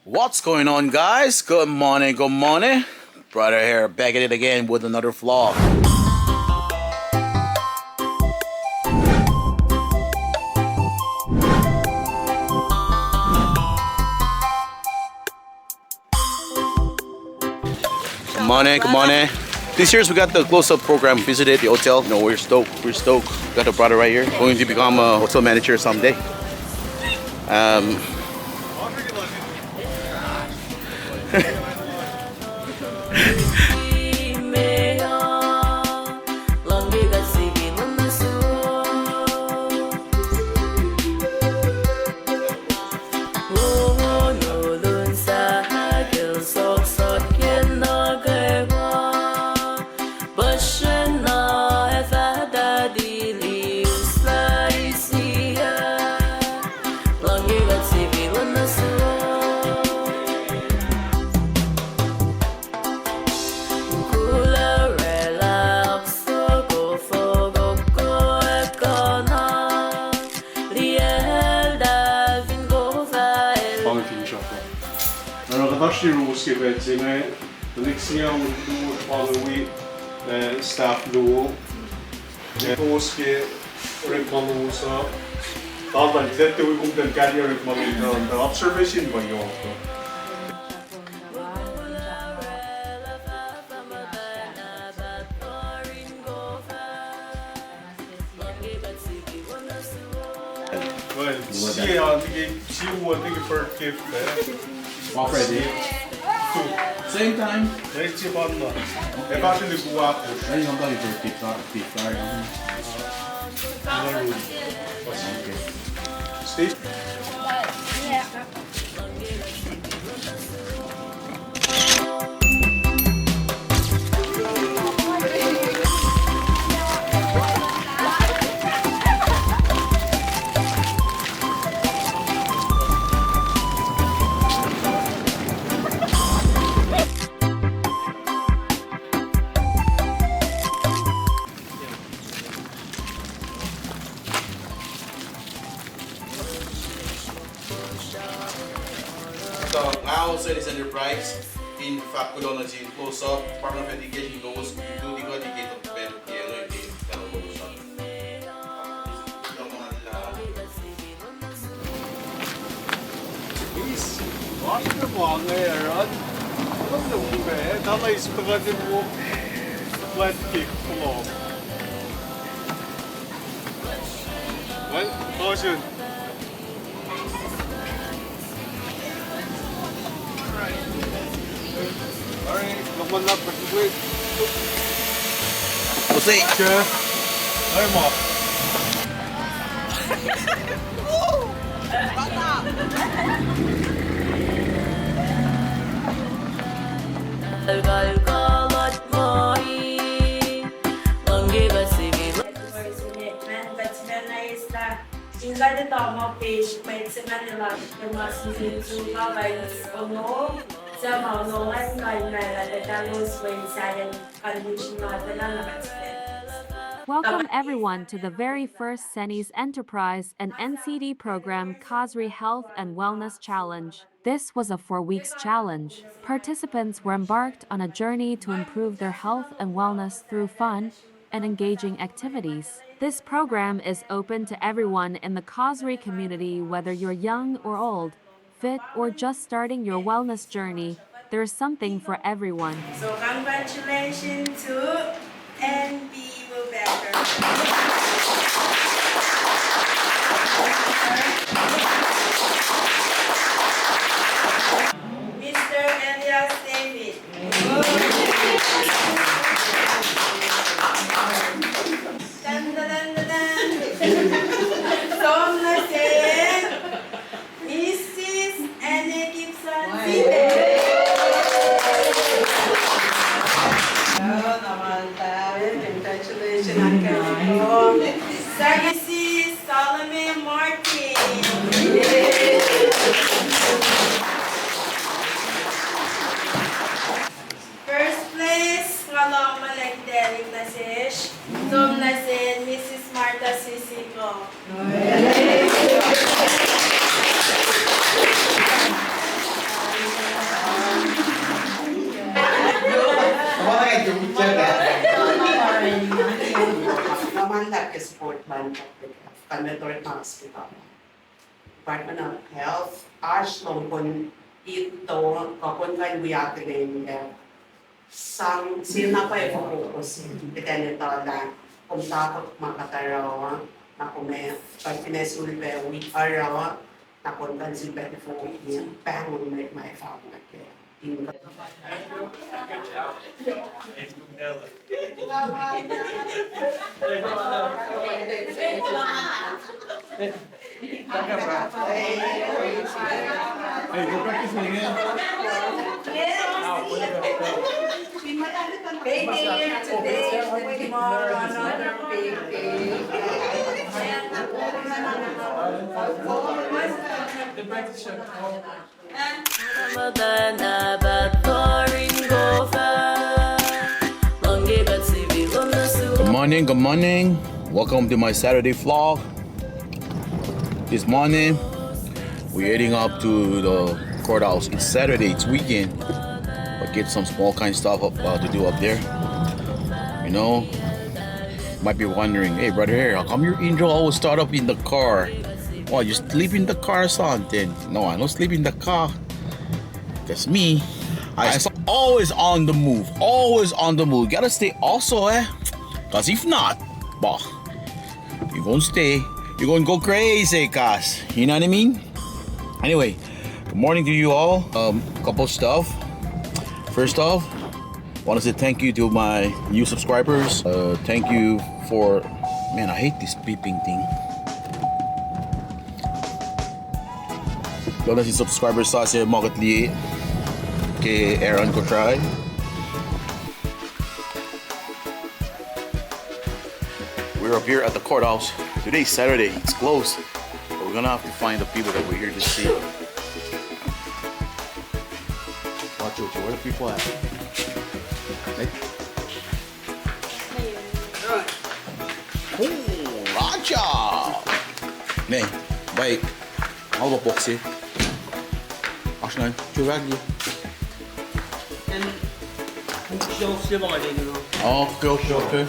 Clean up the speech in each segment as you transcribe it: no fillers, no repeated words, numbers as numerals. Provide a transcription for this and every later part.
What's going on, guys? Good morning, good morning. Brother here, back at it again with another vlog. Good morning, good morning. This year's we got the close-up program. Visited the hotel. No, we're stoked. We're stoked. Got a brother right here. Going to become a hotel manager someday. Staff Lelu, reklamımıza daha da bize de uygun geldiği reklamlarında observation banyo oldu. Well, see, I think first gift. Already. Same time. Let's see about that. If I can go out, I don't know if you're keep sorry. okay. Steve. Yeah. So now Series Enterprise, in fact, we don't see close-up, Department of Education goes to the gate of the bed, Başka bağlı yaran. Nasıl bu be? Daha ispiradı bu plastik kulağım. Well, caution. Alright, naman na pag-wait. We'll see. Okay. I'm off. Ingkari tama page may nila sa maunungan kay Naladalos when science condition Welcome everyone to the very first Series Enterprise and NCD program Kosrae Health and Wellness Challenge. This was a 4 weeks challenge. Participants were embarked on a journey to improve their health and wellness through fun and engaging activities. This program is open to everyone in the Kosrae community, whether you're young or old, fit or just starting your wellness journey. There is something for everyone. So congratulations to NB Becker. Mr. Elias David. Dun, dun, dun, dun, dun. Tom Lassen. Mrs. Anne Gibson. Sagisi Salome Martin. First place, ngalang malagdaling na siya. Tom na si Mrs. Marta Sisico. is Portland Canadian Hospital. Department of Health, Ashlong kun ito kapon kay wiyakin sang sina pa i-focus ganito lang kung takot makataraw na kume pag pinesulpe week araw na kontan si Betty yung pangon may family care. Hey, go practice again. Payday today, tomorrow another payday. The practice shot. Good morning, good morning. Welcome to my Saturday vlog. This morning, we're heading up to the courthouse. It's Saturday, it's weekend. But get some small kind stuff up, to do up there. You know, might be wondering, hey brother, here, how come your intro always start up in the car? Well, you sleep in the car or something? No, I don't sleep in the car. That's me. I'm always on the move. Always on the move. Gotta stay also, Cause if not, bah, you gonna stay. You're gonna go crazy, cuz. You know what I mean? Anyway, good morning to you all. Couple stuff. First off, want to say thank you to my new subscribers. Thank you for, man, I hate this beeping thing. Doon na si subscribers sa si Market Lee kay errands ko try. We're up here at the courthouse. Today's Saturday, it's closed. But we're gonna have to find the people that we're here to see. Watch out, where the people at? Hey. Oh, Raja! Nee, wait. Halve boxy. Aslan, 조각이. 오케이.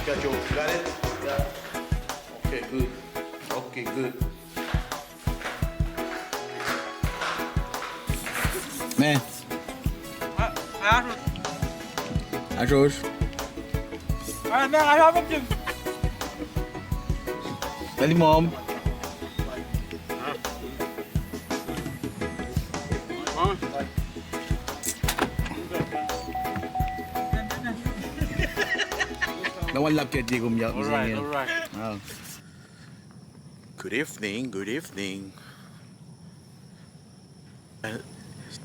Got you. Got it? Yeah. Okay, good. Okay, good. Man. Aşoş. Dali mom. Nawalap kaya di kumyak. Alright. Oh. Good evening.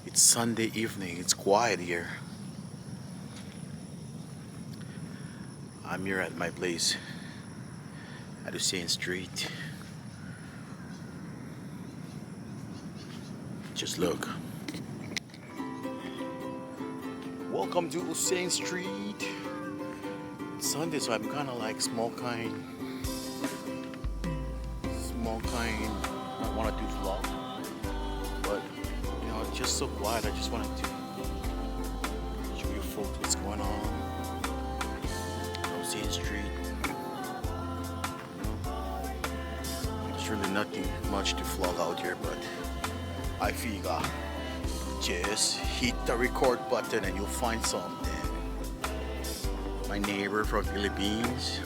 It's Sunday evening. It's quiet here. I'm here at my place at Hussein Street. Just look. Welcome to Hussein Street. It's Sunday, so I'm kind of like small kind. I want to do vlog, but you know, it's just so quiet. I just wanted to show you folks what's going on. Hussein Street. There's really nothing much to vlog out here, but I figure just hit the record button and you'll find something. My neighbor from Philippines.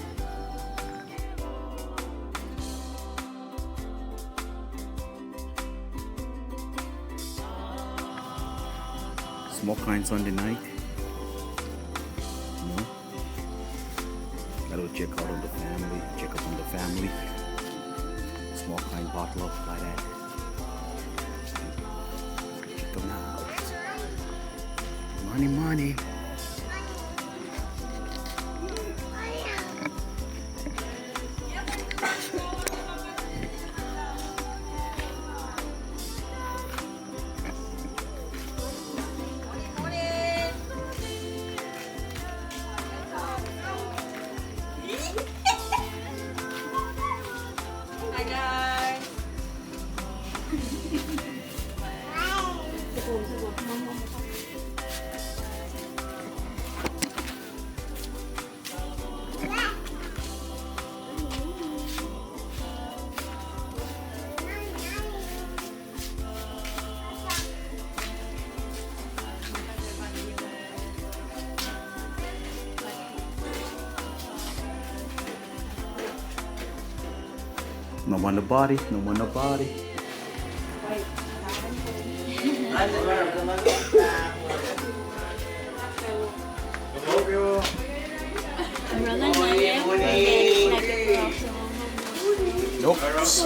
Small kind Sunday night. You know, gotta check out on the family. Check up on the family. Small kind bottle of like that. Check them out. Money. Hi guys. No one nobody. Nope. How's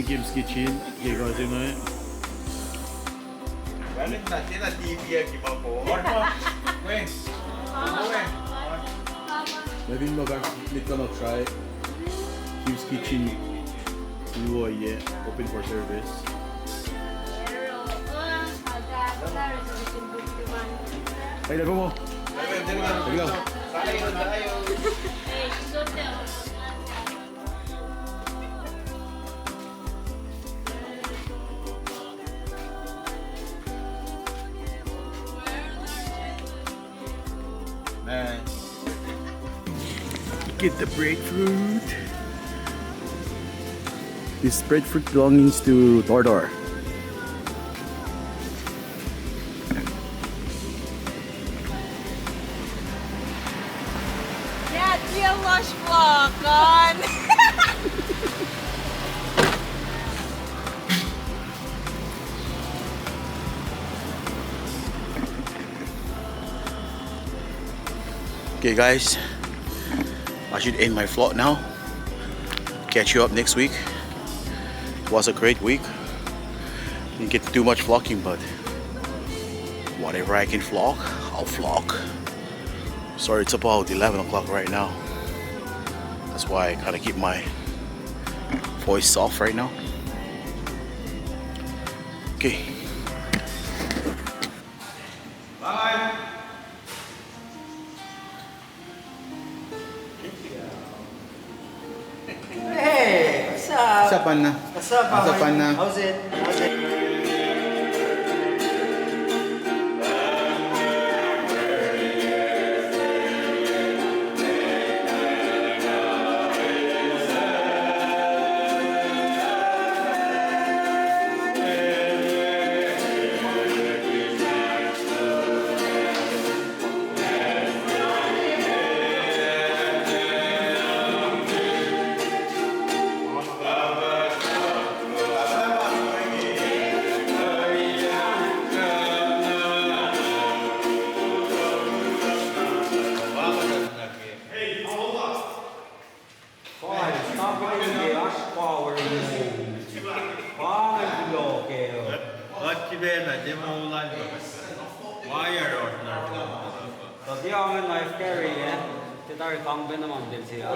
Kim's Kitchen? Okay, guys, yun nga. Galing natin na TV ang iba po. Maybe mag-split ka mag-try. Kim's Kitchen. Open for service. Ay, lago mo. Sige lang. Man. Get the breadfruit. This breadfruit belongs to Tordor. Yeah, real lush vlog on. Okay guys, I should end my vlog now. Catch you up next week. It was a great week. Didn't get to do much vlogging, but whatever I can vlog, I'll vlog. Sorry, it's about 11 o'clock right now. That's why I kind of keep my voice soft right now. Okay. Bye. Hey, what's up? What's up, Anna? What's up, What's up, Mama? Anna? How's it? How's it? Tadi ang life carry kita rekam naman din siya.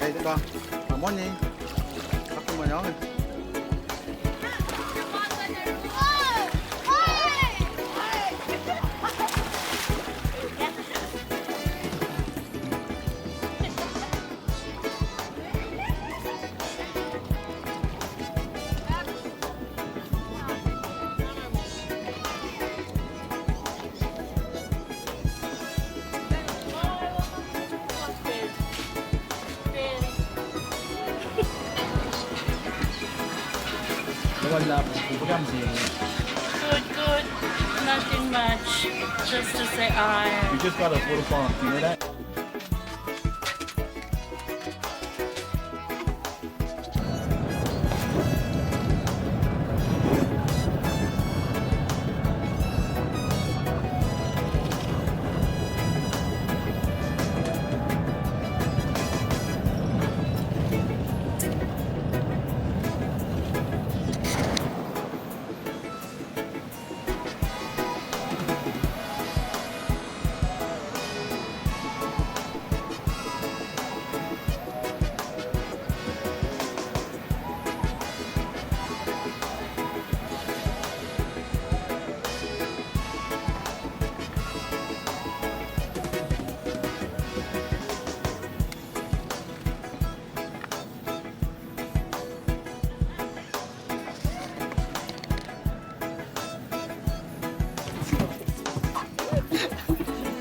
Hey, diba? Come on eh. Ako mo na. Wala po. Program din. Good, good. Nothing much. Just to say I. We just got a photo phone. You know that?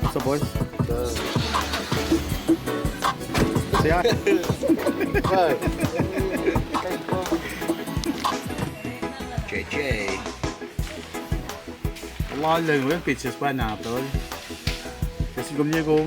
What's up, boys? Say hi. JJ. Lo lần với bị chết qua nào tới. Cái gì cũng như cô.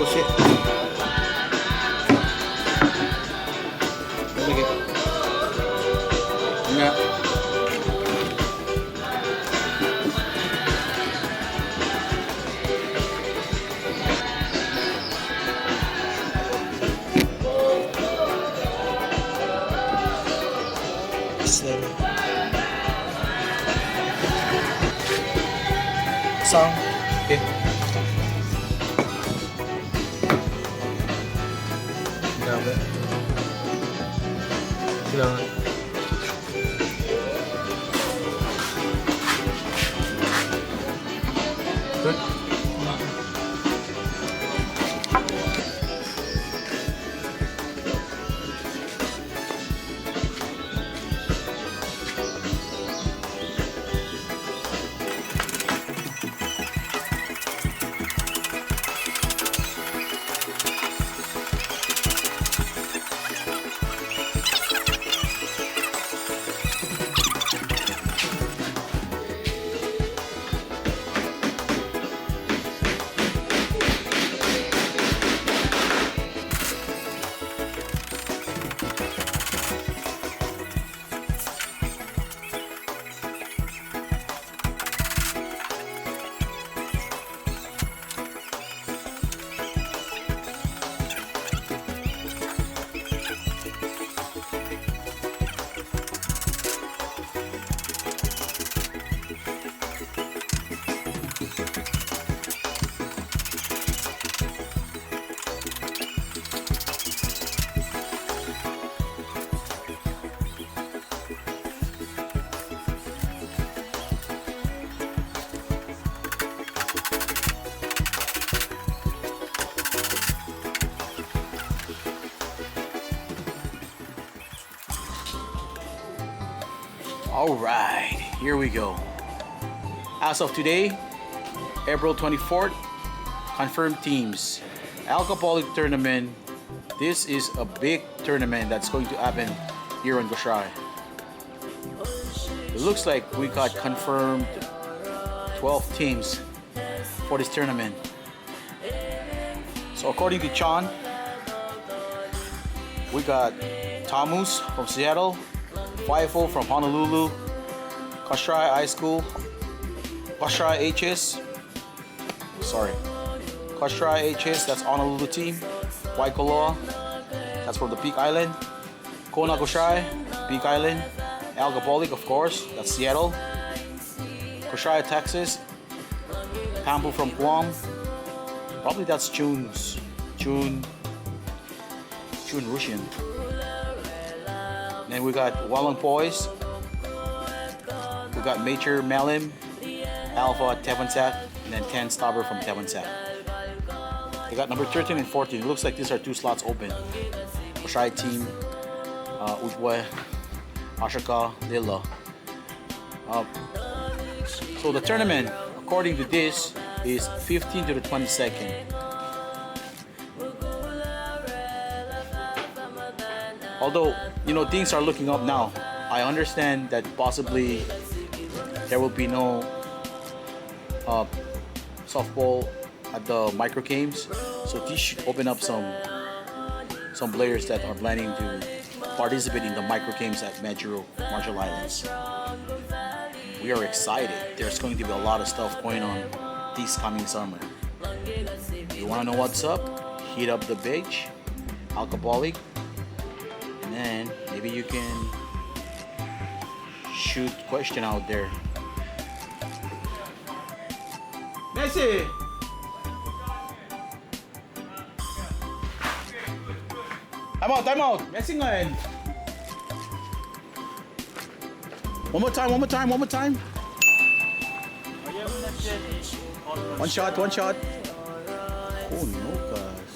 Oh shit. Lagi. Enggak. Sang. Okay. Grabe. Kailangan. Good. All right, here we go. As of today, April 24th, confirmed teams. Alcoholic tournament. This is a big tournament that's going to happen here in Kosrae. It looks like we got confirmed 12 teams for this tournament. So according to Chan, we got Thomas from Seattle, Fifo from Honolulu, Kosrae High School, Kosrae HS, that's Honolulu team, Waikoloa, that's from the Peak Island, Kona Kosrae, Peak Island, Alcoholic of course, that's Seattle, Kosrae Texas, Pampu from Guam, probably that's June Russian. Then we got Wallong Boys. We got Major Malim, Alpha Tevansak, and then 10 Stobber from Tevansak. They got number 13 and 14. It looks like these are 2 slots open. Kosrae team, Utwe, Ashaka, Lelu. So the tournament, according to this, is 15th to the 22nd. Although, things are looking up now. I understand that possibly there will be no softball at the micro games. So this should open up some players that are planning to participate in the micro games at Marshall Islands. We are excited. There's going to be a lot of stuff going on this coming summer. You want to know what's up? Hit up the page, Alcoholic. And maybe you can shoot question out there. Messi! Time out! Messi ngayon! One more time! One shot! Oh no, guys.